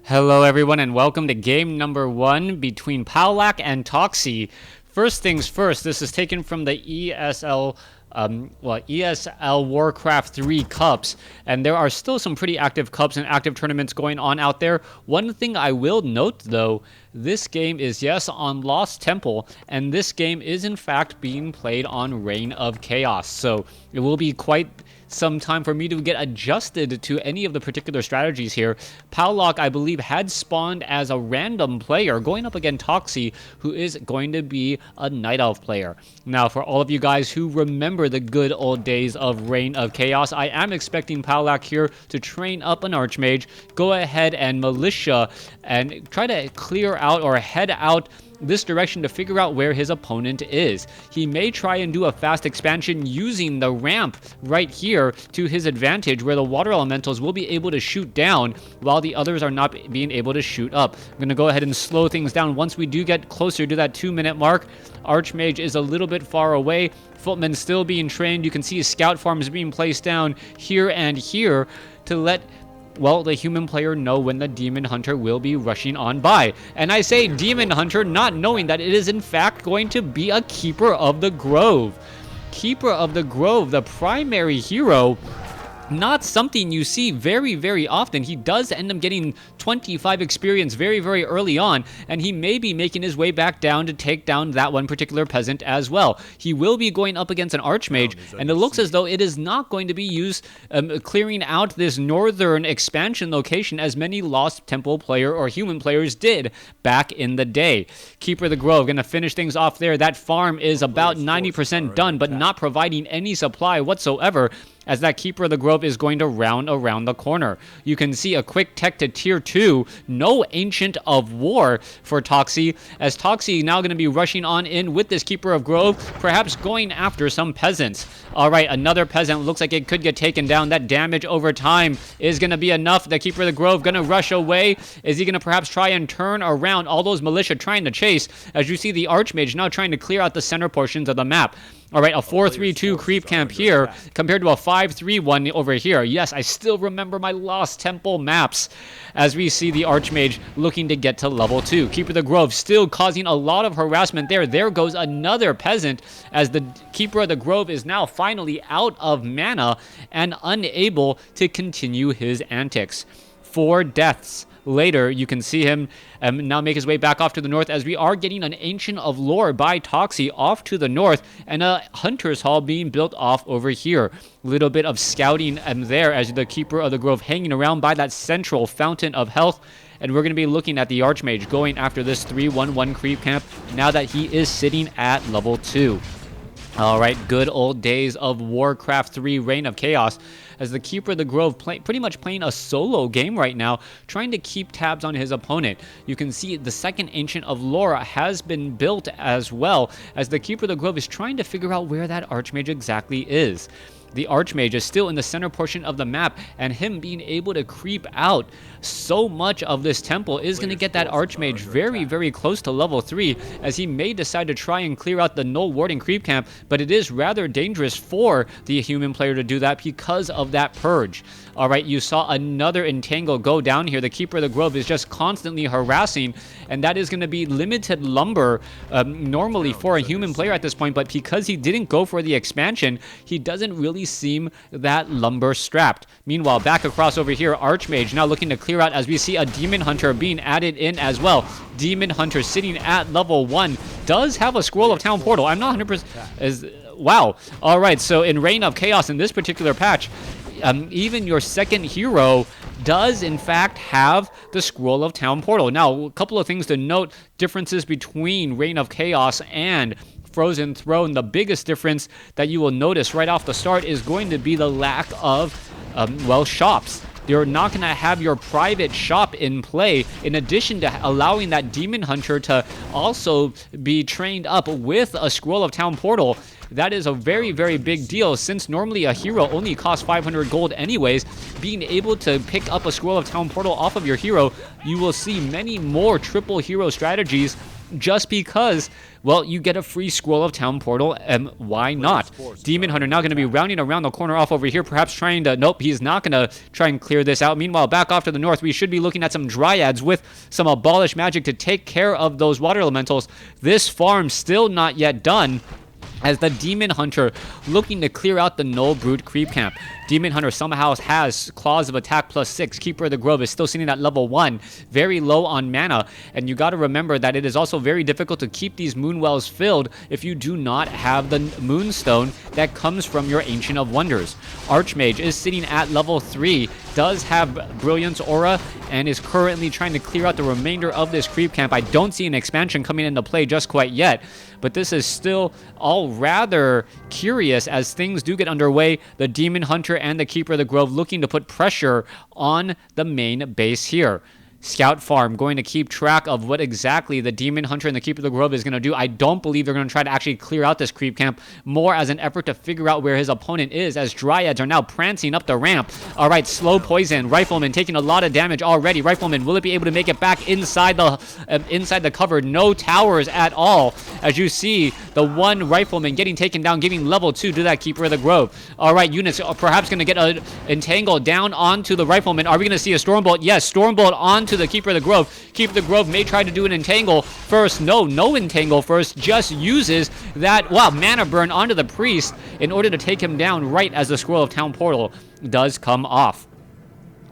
Hello everyone and welcome to game number 1 between Powlok and Toxi. First things first, this is taken from the ESL WarCraft 3 cups, and there are still some pretty active cups and active tournaments going on out there. One thing I will note though, this game is yes on Lost Temple, and this game is in fact being played on Reign of Chaos, so it will be quite some time for me to get adjusted to any of the particular strategies here. Powlok, I believe, had spawned as a random player going up against Toxi, who is going to be a Night Elf player. Now, for all of you guys who remember the good old days of Reign of Chaos, I am expecting Powlok here to train up an Archmage, go ahead and militia, and try to clear out or head out this direction to figure out where his opponent is. He may try and do a fast expansion using the ramp right here to his advantage, where the water elementals will be able to shoot down while the others are not being able to shoot up. I'm going to go ahead and slow things down once we do get closer to that 2-minute mark. Archmage is a little bit far away. Footman still being trained. You can see scout farms being placed down here and here to let the human player know when the Demon Hunter will be rushing on by. And I say Demon Hunter not knowing that it is in fact going to be a Keeper of the Grove. Keeper of the Grove, the primary hero, not something you see very, very often. He does end up getting 25 experience very, very early on, and he may be making his way back down to take down that one particular peasant as well. He will be going up against an Archmage, and it looks as though it is not going to be used clearing out this northern expansion location as many Lost Temple player or human players did back in the day. Keeper of the Grove going to finish things off there. That farm is about 90% done, but not providing any supply whatsoever, as that Keeper of the Grove is going to round around the corner. You can see a quick tech to tier 2, no Ancient of War for Toxi, as Toxi now going to be rushing on in with this Keeper of Grove, perhaps going after some peasants. Alright, another peasant looks like it could get taken down. That damage over time is going to be enough. The Keeper of the Grove going to rush away. Is he going to perhaps try and turn around all those militia trying to chase, as you see the Archmage now trying to clear out the center portions of the map. Alright, a 4-3-2 creep camp here compared to a 5-3-1 over here. Yes, I still remember my Lost Temple maps, as we see the Archmage looking to get to level 2. Keeper of the Grove still causing a lot of harassment there. There goes another peasant, as the Keeper of the Grove is now finally out of mana and unable to continue his antics. 4 deaths later, you can see him now make his way back off to the north, as we are getting an Ancient of Lore by Toxi off to the north, and a Hunter's Hall being built off over here. Little bit of scouting there as the Keeper of the Grove hanging around by that central fountain of health. And we're going to be looking at the Archmage going after this 3-1-1 creep camp now that he is sitting at level 2. Alright, good old days of WarCraft 3 Reign of Chaos, as the Keeper of the Grove pretty much playing a solo game right now, trying to keep tabs on his opponent. You can see the second Ancient of Lore has been built as well, as the Keeper of the Grove is trying to figure out where that Archmage exactly is. The Archmage is still in the center portion of the map, and him being able to creep out so much of this temple is going to get that Archmage very, very close to level 3, as he may decide to try and clear out the Null Warding creep camp, but it is rather dangerous for the human player to do that because of that purge. Alright, you saw another Entangle go down here. The Keeper of the Grove is just constantly harassing, and that is going to be limited lumber normally for a human player at this point, but because he didn't go for the expansion, he doesn't really seem that lumber strapped. Meanwhile, back across over here, Archmage now looking to clear out, as we see a Demon Hunter being added in as well. Demon Hunter sitting at level 1 does have a Scroll of Town Portal. I'm not 100%... Wow. Alright, so in Reign of Chaos in this particular patch, even your second hero does in fact have the Scroll of Town Portal. Now, a couple of things to note, differences between Reign of Chaos and Frozen Throne. The biggest difference that you will notice right off the start is going to be the lack of, shops. You're not going to have your private shop in play, in addition to allowing that Demon Hunter to also be trained up with a Scroll of Town Portal. That is a very, very big deal, since normally a hero only costs 500 gold anyways. Being able to pick up a Scroll of Town Portal off of your hero, you will see many more triple hero strategies just because, well, you get a free scroll of Town Portal, and why not? Demon Hunter now going to be rounding around the corner off over here, perhaps trying to, nope, he's not going to try and clear this out. Meanwhile, back off to the north, we should be looking at some Dryads with some Abolish Magic to take care of those Water Elementals. This farm still not yet done, as the Demon Hunter looking to clear out the Null Brood creep camp. Demon Hunter somehow has Claws of Attack +6. Keeper of the Grove is still sitting at level 1, very low on mana, and you got to remember that it is also very difficult to keep these Moonwells filled if you do not have the Moonstone that comes from your Ancient of Wonders. Archmage is sitting at level 3, does have Brilliance Aura, and is currently trying to clear out the remainder of this creep camp. I don't see an expansion coming into play just quite yet, but this is still all rather curious as things do get underway. The Demon Hunter and the Keeper of the Grove looking to put pressure on the main base here. Scout Farm going to keep track of what exactly the Demon Hunter and the Keeper of the Grove is going to do. I don't believe they're going to try to actually clear out this creep camp, more as an effort to figure out where his opponent is, as Dryads are now prancing up the ramp. All right, slow poison. Rifleman taking a lot of damage already. Rifleman, will it be able to make it back inside the cover? No towers at all, as you see the one Rifleman getting taken down, giving level 2 to that Keeper of the Grove. All right, units are perhaps going to get entangled down onto the Rifleman. Are we going to see a Stormbolt? Yes, Stormbolt onto the Keeper of the Grove. Keeper of the Grove may try to do an entangle first. No entangle first. Just uses that, wow, mana burn onto the priest in order to take him down right as the Scroll of Town Portal does come off.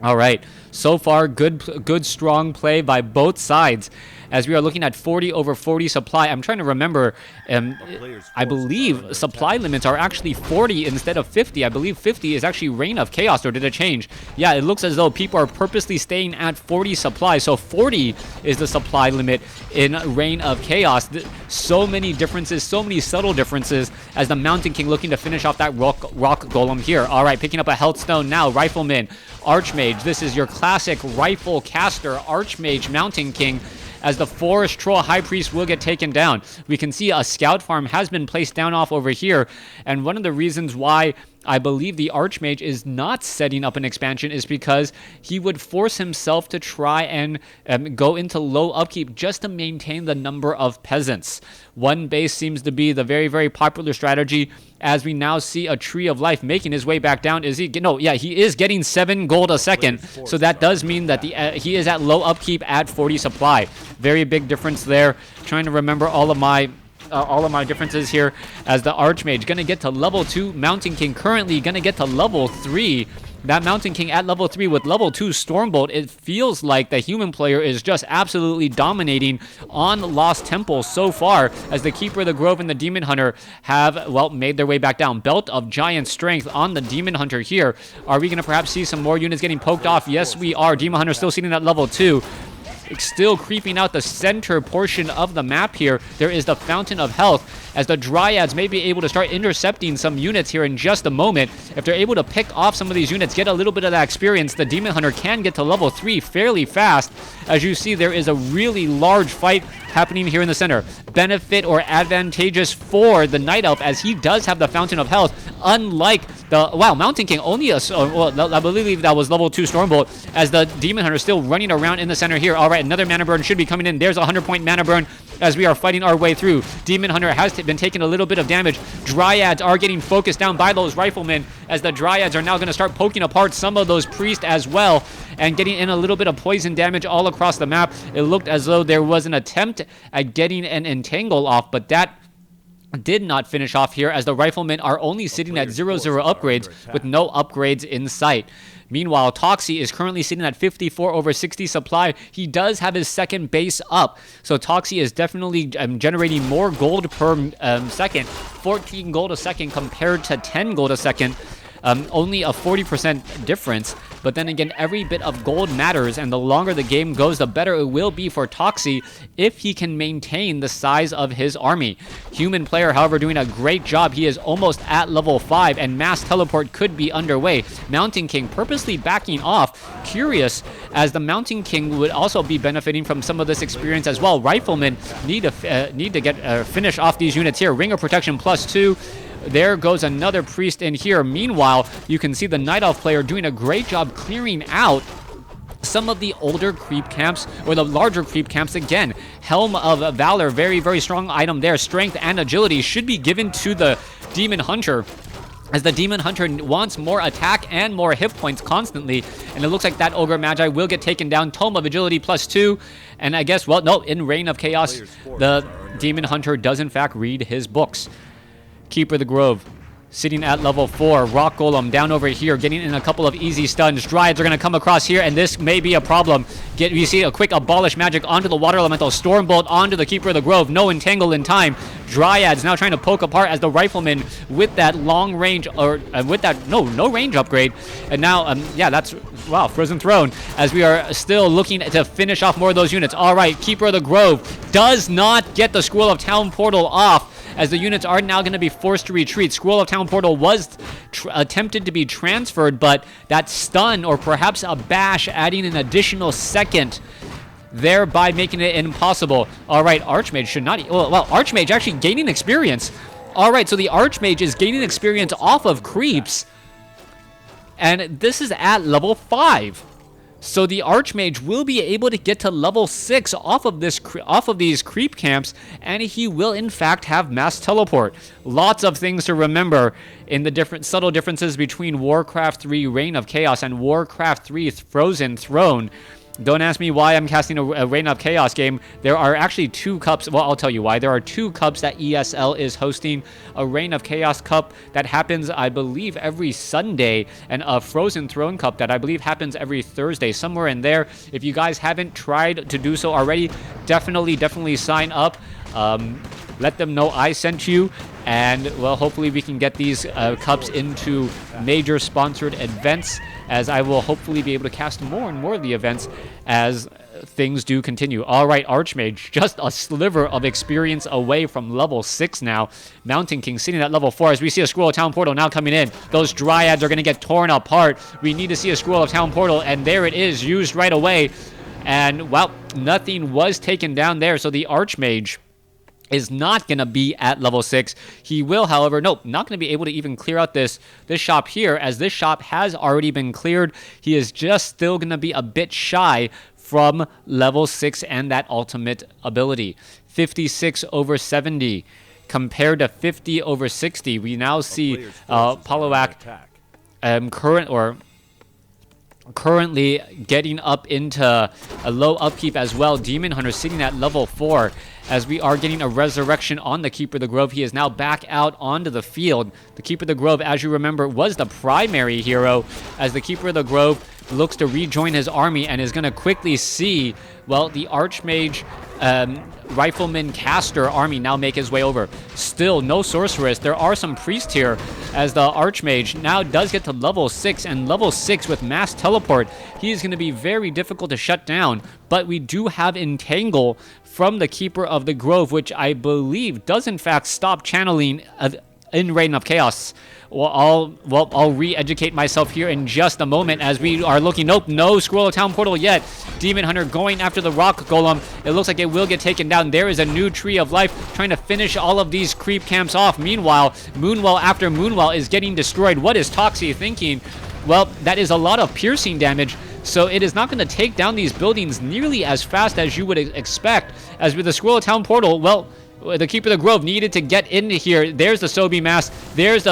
All right, so far good strong play by both sides, as we are looking at 40 over 40 supply. I'm trying to remember, I believe supply limits are actually 40 instead of 50. I believe 50 is actually Reign of Chaos, or did it change? Yeah, it looks as though people are purposely staying at 40 supply, so 40 is the supply limit in Reign of Chaos. So many differences, so many subtle differences, as the Mountain King looking to finish off that rock golem here. All right, picking up a health stone now. Rifleman, Archmage, this is your classic rifle caster Archmage Mountain King, as the Forest Troll High Priest will get taken down. We can see a Scout Farm has been placed down off over here, and one of the reasons why I believe the Archmage is not setting up an expansion is because he would force himself to try and go into low upkeep just to maintain the number of peasants. One base seems to be the very, very popular strategy, as we now see a Tree of Life making his way back down. Is he? No, yeah, he is getting 7 gold a second, so that does mean that he is at low upkeep at 40 supply. Very big difference there. Trying to remember all of my differences here, as the Archmage gonna get to level 2. Mountain King currently gonna get to level 3. That Mountain King at level 3 with level 2 Stormbolt. It feels like the human player is just absolutely dominating on Lost Temple so far, as the Keeper of the Grove and the Demon Hunter have, well, made their way back down. Belt of Giant Strength on the Demon Hunter here. Are we going to perhaps see some more units getting poked off? Yes, we are. Demon Hunter still sitting at level 2. Still creeping out the center portion of the map here. There is the Fountain of Health, as the Dryads may be able to start intercepting some units here in just a moment. If they're able to pick off some of these units, get a little bit of that experience, the Demon Hunter can get to level 3 fairly fast. As you see, there is a really large fight happening here in the center. Benefit or advantageous for the Night Elf, as he does have the Fountain of Health, unlike the, wow, Mountain King only well, I believe that was level 2 Stormbolt, as the Demon Hunter still running around in the center here. All right, another mana burn should be coming in. There's a 100-point mana burn as we are fighting our way through. Demon Hunter has been taking a little bit of damage. Dryads are getting focused down by those Riflemen, as the Dryads are now going to start poking apart some of those priests as well, and getting in a little bit of poison damage all across the map. It looked as though there was an attempt at getting an entangle off, but that did not finish off here, as the Riflemen are only sitting at 0/0 upgrades with no upgrades in sight. Meanwhile, Toxi is currently sitting at 54 over 60 supply. He does have his second base up, so Toxi is definitely generating more gold per second. 14 gold a second compared to 10 gold a second. Only a 40% difference, but then again, every bit of gold matters, and the longer the game goes, the better it will be for Toxi if he can maintain the size of his army. Human player, however, doing a great job. He is almost at level 5, and mass teleport could be underway. Mountain King purposely backing off. Curious, as the Mountain King would also be benefiting from some of this experience as well. Riflemen need to get finish off these units here. Ring of Protection +2. There goes another priest in here. Meanwhile, you can see the Night Elf player doing a great job clearing out some of the older creep camps, or the larger creep camps. Again, Helm of Valor, very, very strong item there. Strength and agility should be given to the Demon Hunter, as the Demon Hunter wants more attack and more hit points constantly. And it looks like that Ogre Magi will get taken down. Tome of Agility +2. And I guess, well, no, in Reign of Chaos, the Demon Hunter does in fact read his books. Keeper of the Grove, sitting at level 4. RoC Golem down over here, getting in a couple of easy stuns. Dryads are going to come across here, and this may be a problem. You see a quick Abolish Magic onto the Water Elemental. Stormbolt onto the Keeper of the Grove. No Entangle in time. Dryads now trying to poke apart as the Rifleman with that long range, or with that, no range upgrade. And now, yeah, that's, wow, Frozen Throne, as we are still looking to finish off more of those units. All right, Keeper of the Grove does not get the Scroll of Town Portal off, as the units are now going to be forced to retreat. Scroll of Town Portal was attempted to be transferred, but that stun, or perhaps a bash, adding an additional second, thereby making it impossible. All right, Archmage should not... Well, Archmage actually gaining experience. All right, so the Archmage is gaining experience off of creeps, and this is at level 5. So the Archmage will be able to get to level 6 off of these creep camps, and he will in fact have mass teleport. Lots of things to remember in the different subtle differences between Warcraft 3 Reign of Chaos and Warcraft 3 Frozen Throne. Don't ask me why I'm casting a Reign of Chaos game. There are actually 2 cups. Well, I'll tell you why. There are 2 cups that ESL is hosting. A Reign of Chaos cup that happens, I believe, every Sunday, and a Frozen Throne cup that I believe happens every Thursday, somewhere in there. If you guys haven't tried to do so already, definitely sign up. Let them know I sent you, and well, hopefully we can get these cups into major sponsored events, as I will hopefully be able to cast more and more of the events as things do continue. All right, Archmage, just a sliver of experience away from level 6 now. Mountain King sitting at level 4, as we see a Scroll of Town Portal now coming in. Those Dryads are going to get torn apart. We need to see a Scroll of Town Portal, and there it is, used right away. And, well, nothing was taken down there, so the Archmage is not going to be at level 6. He will, however, nope, not going to be able to even clear out this shop here, as this shop has already been cleared. He is just still going to be a bit shy from level 6 and that ultimate ability. 56 over 70 compared to 50 over 60. We now see Powlok currently getting up into a low upkeep as well. Demon Hunter sitting at level 4, as we are getting a resurrection on the Keeper of the Grove. He is now back out onto the field. The Keeper of the Grove, as you remember, was the primary hero, as the Keeper of the Grove looks to rejoin his army and is going to quickly see, well, the Archmage Rifleman Caster army now make his way over. Still no Sorceress. There are some Priests here, as the Archmage now does get to level 6, and level 6 with mass teleport, he is going to be very difficult to shut down. But we do have Entangle from the Keeper of the Grove, which I believe does in fact stop channeling in Reign of Chaos. I'll re-educate myself here in just a moment, as we are looking. Nope, no Scroll of Town Portal yet. Demon Hunter going after the RoC Golem. It looks like it will get taken down. There is a new Tree of Life trying to finish all of these creep camps off. Meanwhile, Moonwell after Moonwell is getting destroyed. What is Toxi thinking? Well, that is a lot of piercing damage, so it is not going to take down these buildings nearly as fast as you would expect. As with the Scroll of Town Portal, well, the Keeper of the Grove needed to get into here. There's the Sobi Mass. There's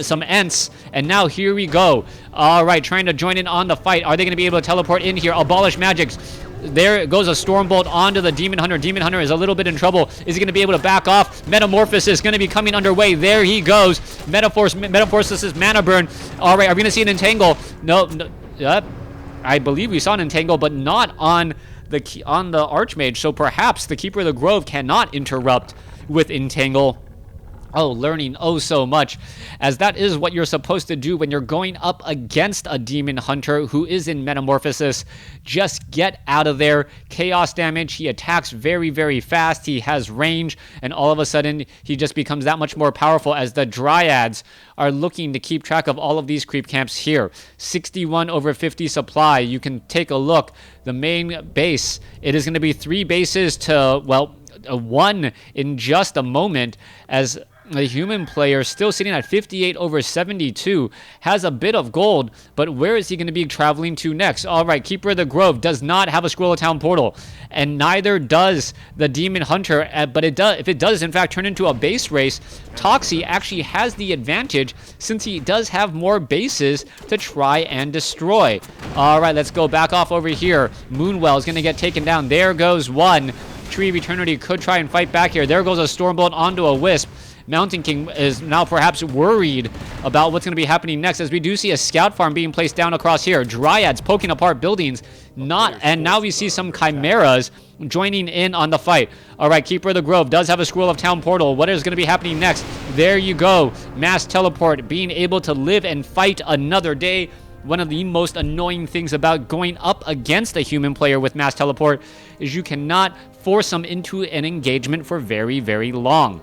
some Ents. And now here we go. All right, trying to join in on the fight. Are they going to be able to teleport in here? Abolish Magics. There goes a Stormbolt onto the Demon Hunter. Demon Hunter is a little bit in trouble. Is he going to be able to back off? Metamorphosis is going to be coming underway. There he goes. Metamorphosis' Mana Burn. All right, are we going to see an Entangle? No. I believe we saw an Entangle, but not on the Archmage, so perhaps the Keeper of the Grove cannot interrupt with Entangle. Oh, learning oh so much, as that is what you're supposed to do when you're going up against a Demon Hunter who is in Metamorphosis. Just get out of there. Chaos damage. He attacks very, very fast. He has range, and all of a sudden he just becomes that much more powerful, as the Dryads are looking to keep track of all of these creep camps here. 61 over 50 supply. You can take a look. The main base, it is going to be 3 bases to, well, 1 in just a moment, as The human player still sitting at 58 over 72, has a bit of gold, but where is he going to be traveling to next? All right, Keeper of the Grove does not have a Scroll of Town portal, and neither does the Demon Hunter, but if it does in fact turn into a base race, Toxi actually has the advantage since he does have more bases to try and destroy. All right, let's go back off over here. Moonwell is going to get taken down. There goes one. Tree of Eternity could try and fight back here. There goes a Stormbolt onto a Wisp. Mountain King is now perhaps worried about what's going to be happening next, as we do see a scout farm being placed down across here. Dryads poking apart buildings. And now we see some Chimeras joining in on the fight. All right, Keeper of the Grove does have a Scroll of Town portal. What is going to be happening next? There you go. Mass teleport, being able to live and fight another day. One of the most annoying things about going up against a human player with mass teleport is you cannot force them into an engagement for very, very long.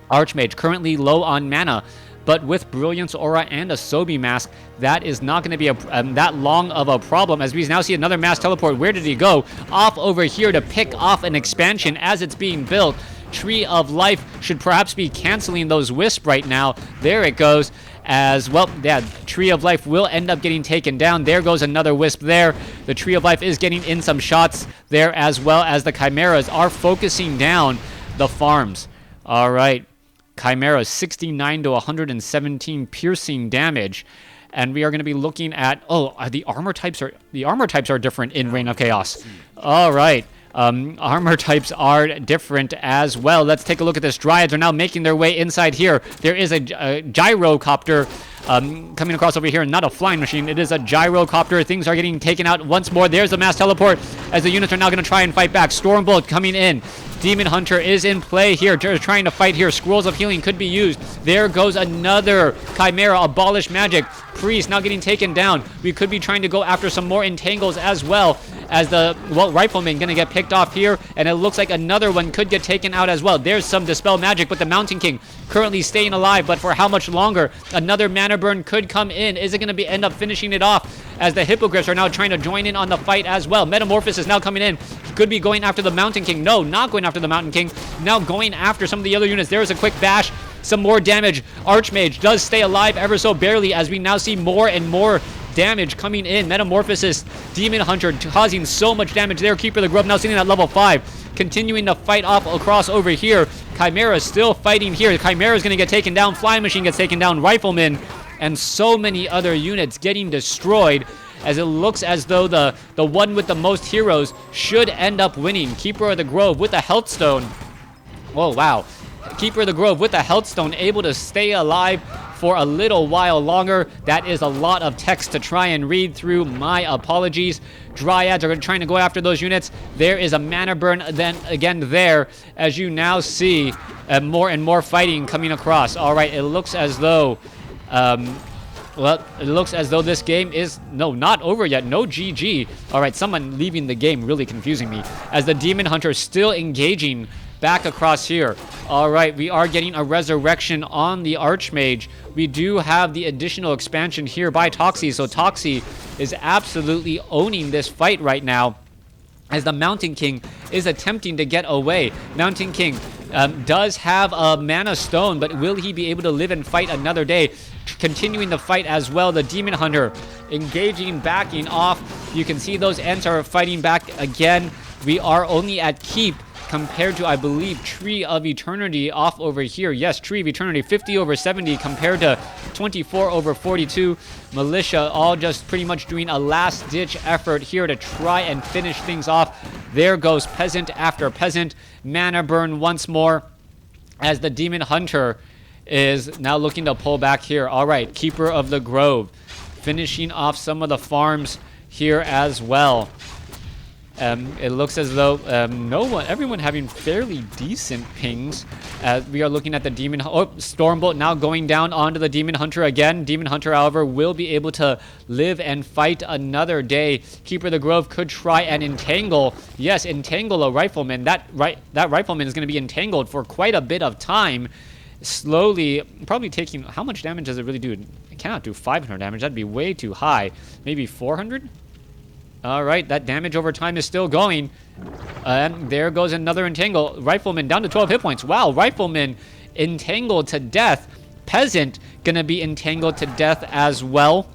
Archmage currently low on mana, but with Brilliance Aura and a Sobi Mask, that is not going to be that long of a problem, as we now see another mass teleport. Where did he go? Off over here to pick off an expansion as it's being built. Tree of Life should perhaps be canceling those Wisp right now. There it goes. As well, yeah, Tree of Life will end up getting taken down. There goes another Wisp there. The Tree of Life is getting in some shots there, as well as the Chimeras are focusing down the farms. All right. Chimera 69 to 117 piercing damage, and we are going to be looking at the armor types are different in Reign of Chaos. All right, armor types are different as well. Let's take a look at this. Dryads are now making their way inside here. There is a gyrocopter coming across over here, not a flying machine. It is a gyrocopter. Things are getting taken out once more. There's a mass teleport as the units are now going to try and fight back. Stormbolt coming in. Demon Hunter is in play here, trying to fight here. Scrolls of Healing could be used. There goes another Chimera. Abolish Magic. Priest now getting taken down. We could be trying to go after some more Entangles as well, as the Rifleman going to get picked off here, and it looks like another one could get taken out as well. There's some Dispel Magic, but the Mountain King currently staying alive, but for how much longer? Another Mana Burn could come in. Is it going to end up finishing it off, as the Hippogriffs are now trying to join in on the fight as well? Metamorphosis is now coming in. Could be going after the Mountain King. No, not going after the Mountain King. Now going after some of the other units. There is a quick bash. Some more damage. Archmage does stay alive ever so barely, as we now see more and more damage coming in. Metamorphosis, Demon Hunter causing so much damage there. Keeper of the Grove now sitting at level 5. Continuing to fight off across over here. Chimera still fighting here. Chimera is going to get taken down. Flying Machine gets taken down. Rifleman and so many other units getting destroyed, as it looks as though the one with the most heroes should end up winning. Keeper of the Grove with a Health Stone. Oh, wow. Keeper of the Grove with a Health Stone, able to stay alive for a little while longer. That is a lot of text to try and read through. My apologies. Dryads are trying to go after those units. There is a Mana Burn then again there, as you now see more and more fighting coming across. All right, it looks as though... well, it looks as though this game is, not over yet. No GG. All right, someone leaving the game, really confusing me, as the Demon Hunter still engaging back across here. All right, we are getting a resurrection on the Archmage. We do have the additional expansion here by Toxi, so Toxi is absolutely owning this fight right now, as the Mountain King is attempting to get away. Mountain King does have a Mana Stone, but will he be able to live and fight another day? Continuing the fight as well, the Demon Hunter engaging, backing off. You can see those Ents are fighting back again. We are only at keep compared to, I believe, Tree of Eternity off over here. Yes, Tree of Eternity, 50 over 70 compared to 24 over 42. Militia all just pretty much doing a last-ditch effort here to try and finish things off. There goes Peasant after Peasant. Mana Burn once more, as the Demon Hunter is now looking to pull back here. All right, Keeper of the Grove finishing off some of the farms here as well. It looks as though everyone having fairly decent pings. We are looking at the Demon... Stormbolt now going down onto the Demon Hunter again. Demon Hunter, however, will be able to live and fight another day. Keeper of the Grove could try and entangle. Yes, entangle a Rifleman. That Rifleman is going to be entangled for quite a bit of time. Slowly, probably taking... How much damage does it really do? It cannot do 500 damage. That'd be way too high. Maybe 400? All right, that damage over time is still going. And there goes another entangle. Rifleman down to 12 hit points. Wow, Rifleman entangled to death. Peasant gonna be entangled to death as well,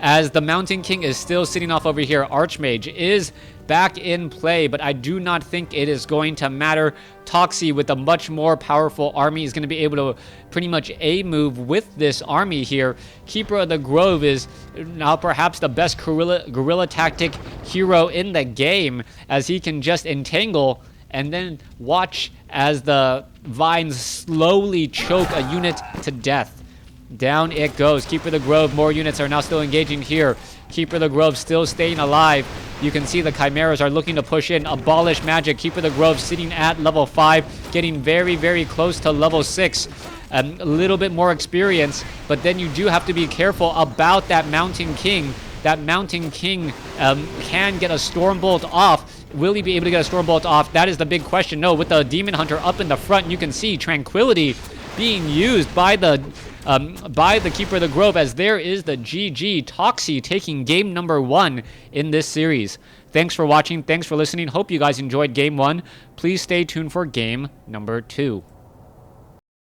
as the Mountain King is still sitting off over here. Archmage is back in play, but I do not think it is going to matter. Toxi, with a much more powerful army, is going to be able to pretty much A-move with this army here. Keeper of the Grove is now perhaps the best guerrilla tactic hero in the game, as he can just entangle and then watch as the vines slowly choke a unit to death. Down it goes. Keeper of the Grove, more units are now still engaging here. Keeper of the Grove still staying alive. You can see the Chimeras are looking to push in. Abolish magic. Keeper of the Grove sitting at level 5, getting very, very close to level 6. A little bit more experience, but then you do have to be careful about that Mountain King. That Mountain King can get a Stormbolt off. Will he be able to get a Stormbolt off? That is the big question. No, with the Demon Hunter up in the front, you can see Tranquility being used by the Keeper of the Grove, as there is the GG. Toxi taking game number 1 in this series. Thanks for watching. Thanks for listening. Hope you guys enjoyed game 1. Please stay tuned for game number 2.